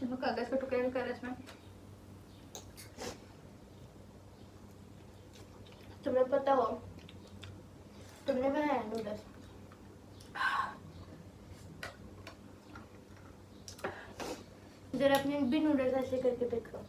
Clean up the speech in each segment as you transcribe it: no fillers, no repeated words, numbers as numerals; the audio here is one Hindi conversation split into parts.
कागज का टुकड़ा निकाला इसमें। तुम्हें पता हो तुमने बनाया नूडल्स। जरा अपने भी नूडल्स ऐसे करके देखो।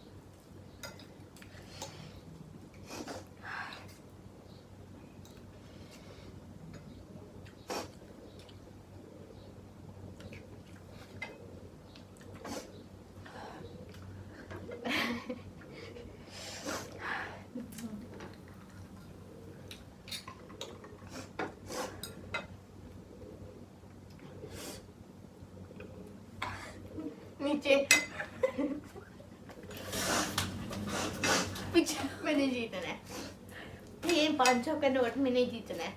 नीचे पीछे मैंने जीतना है। ये 500 का नोट मैंने जीतना है।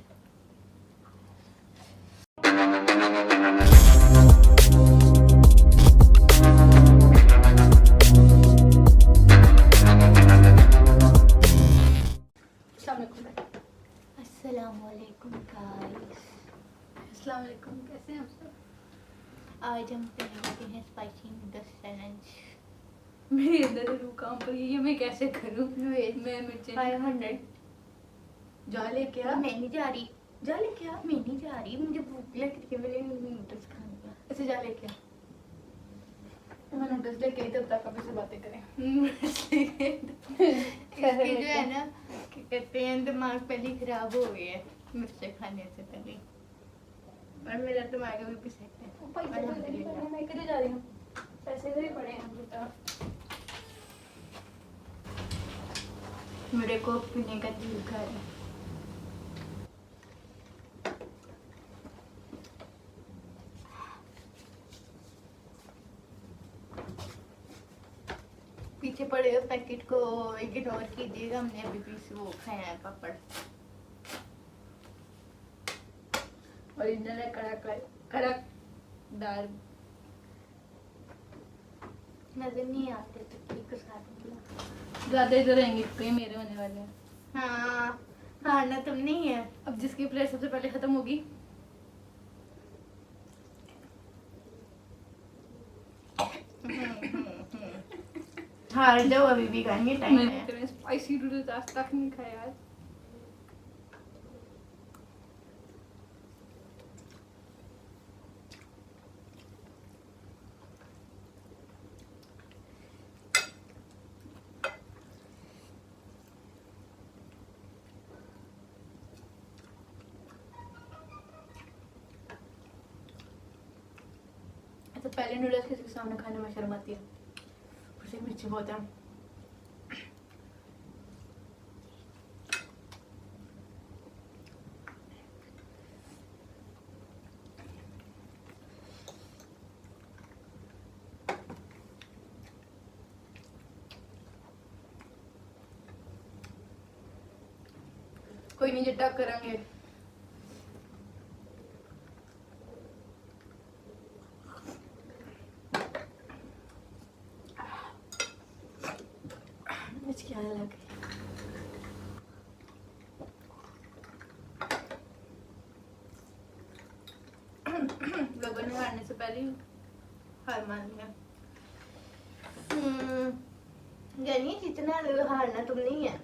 अस्सलामुअलैकुम गाइस। अस्सलामुअलैकुम, कैसे हैं आप सब? आज हम करते हैं स्पाइसी नूडल्स चैलेंज। मेरे अंदर रूह काम पर ये मैं कैसे करूं? मैं मिर्चें 500 जा लेके आ। मैं नहीं जा रही। जा लेके आ। मैं नहीं जा रही, मुझे भूख लग रही है, मैंने नूडल्स खाने का। ऐसे जा लेके आ। मैं नूडल्स लेके आई तब तक अभी से बातें करें। इसके जो है ना कहते हैं दिमाग पहले ही खराब हो गया है मिर्चें खाने से पहले, और मेरा दिमाग अभी भी सेट है। अल्हम्दुलिल्लाह। मैं किधर जा रही हूँ? पैसे इधर ही पड़े हैं बेटा। मेरे को पीने का दिल कर रहा है। पीछे पड़े हुए पैकेट को इग्नोर कीजिएगा, हमने अभी भी वो खाया है पापड़। ओरिजिनल है, कड़कदार। नजर नहीं आते तो ठीक साथ। ज्यादा इधर रहेंगे कहीं मेरे होने वाले हैं। हाँ हाँ ना तुम नहीं है। अब जिसकी प्लेट सबसे पहले खत्म होगी हार जाओ, अभी भी खाएंगे, टाइम है। मैंने स्पाइसी नूडल्स आज तक नहीं खाया यार। तो पहले नूडल्स किसी के सामने खाने में शर्म आती है, उसे मिर्ची बहुत है। कोई नहीं, जट्टा करेंगे। क्या लग लोगों ने हारने से पहले ही हार मान लिया। यानी जितना हारना तुम नहीं है।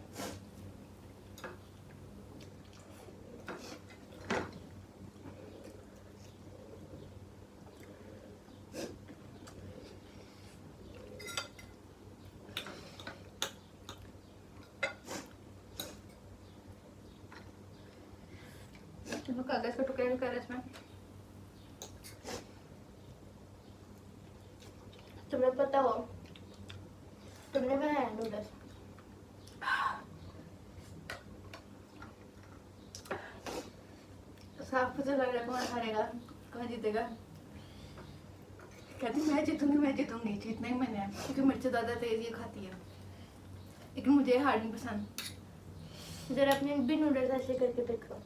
चलो कागज का टुकड़ा निकाला इसमें। तुम्हें पता हो तुमने बनाया नूडल्स। साफ पता लग रहा है कौन हारेगा, कौन जीतेगा। कहती मैं जीतूंगी, जीतना ही मैंने है क्योंकि मिर्च ज़्यादा तेज ये खाती है, लेकिन मुझे हार नहीं पसंद। जरा अपने भी नूडल्स ऐसे करके देखो।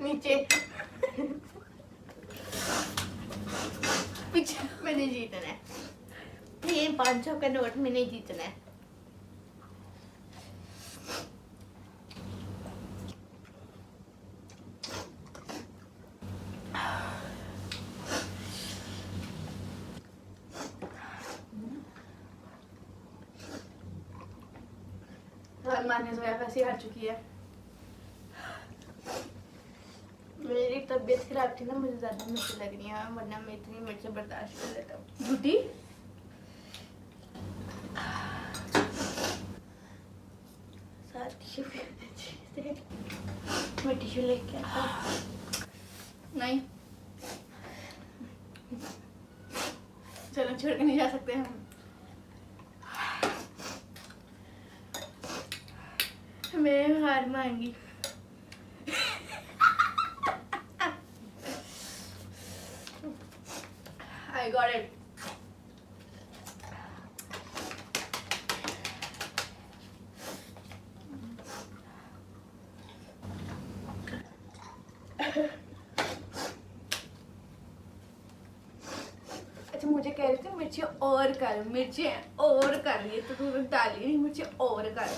नीचे पीछे। मैंने जीतना है। ये 500 का नोट मैंने जीतना है। हार मानने से वैसे हार चुकी है। मेरी तबीयत खराब थी ना, मुझे ज्यादा मिर्च लग रही है, वरना मैं इतनी मिर्च बर्दाश्त कर लेता हूँ। झूठी। मैं टिश्यू लेके आता हूँ। नहीं, चलो छोड़ के नहीं जा सकते हम। मैं हार मांगी। I got it. अच्छा, मुझे कह रहे थे मिर्ची और कर, मिर्ची और कर रही है तो तू डाली नहीं, मिर्ची और कर।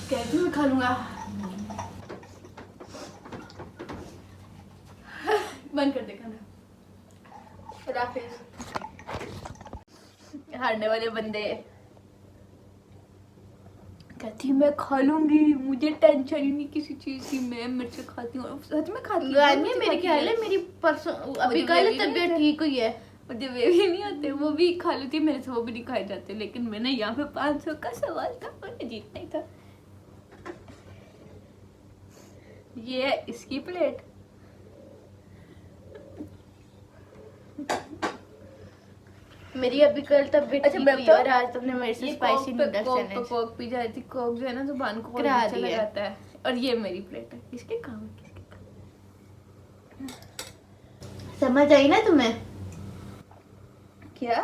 कह रही थी मैं खा लूंगा। बंद कर दे खाना। खुदाफिज। हारने वाले बंदे। कहती मैं खा लूंगी, मुझे टेंशन ही नहीं किसी चीज की, मैं मिर्च खाती हूँ। सच में खाती हूँ। मेरे ख्याल है मेरी परसों अभी कल तबीयत ठीक हुई है। मुझे वे भी नहीं आते, वो भी खा लेती, मेरे से वो भी नहीं खाए जाते। लेकिन मैंने यहाँ पे 500 का सवाल था, मुझे जीतना ही था। ये है इसकी प्लेट। मेरी अभी कल तबीयत अच्छा, ठीक मैं हुई है बताऊं? और आज तुमने मेरे से spicy noodles challenge Coke P जाती थी। कोक जो है ना जुबान को बहुत करा अच्छा दिया। लगाता है। और ये मेरी प्लेट है। किसके काम है, किसके काम? समझ आई ना तुम्हें? क्या?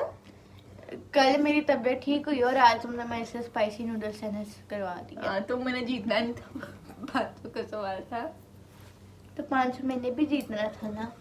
कल मेरी तबीयत ठीक हुई और आज तुमने मेरे से स्पाइसी नूडल्स चैलेंज करवा दिया। हाँ, तो मैंने जीतना नहीं था। 500 का सवाल था। तो 500 मैंने भी जीतना था ना।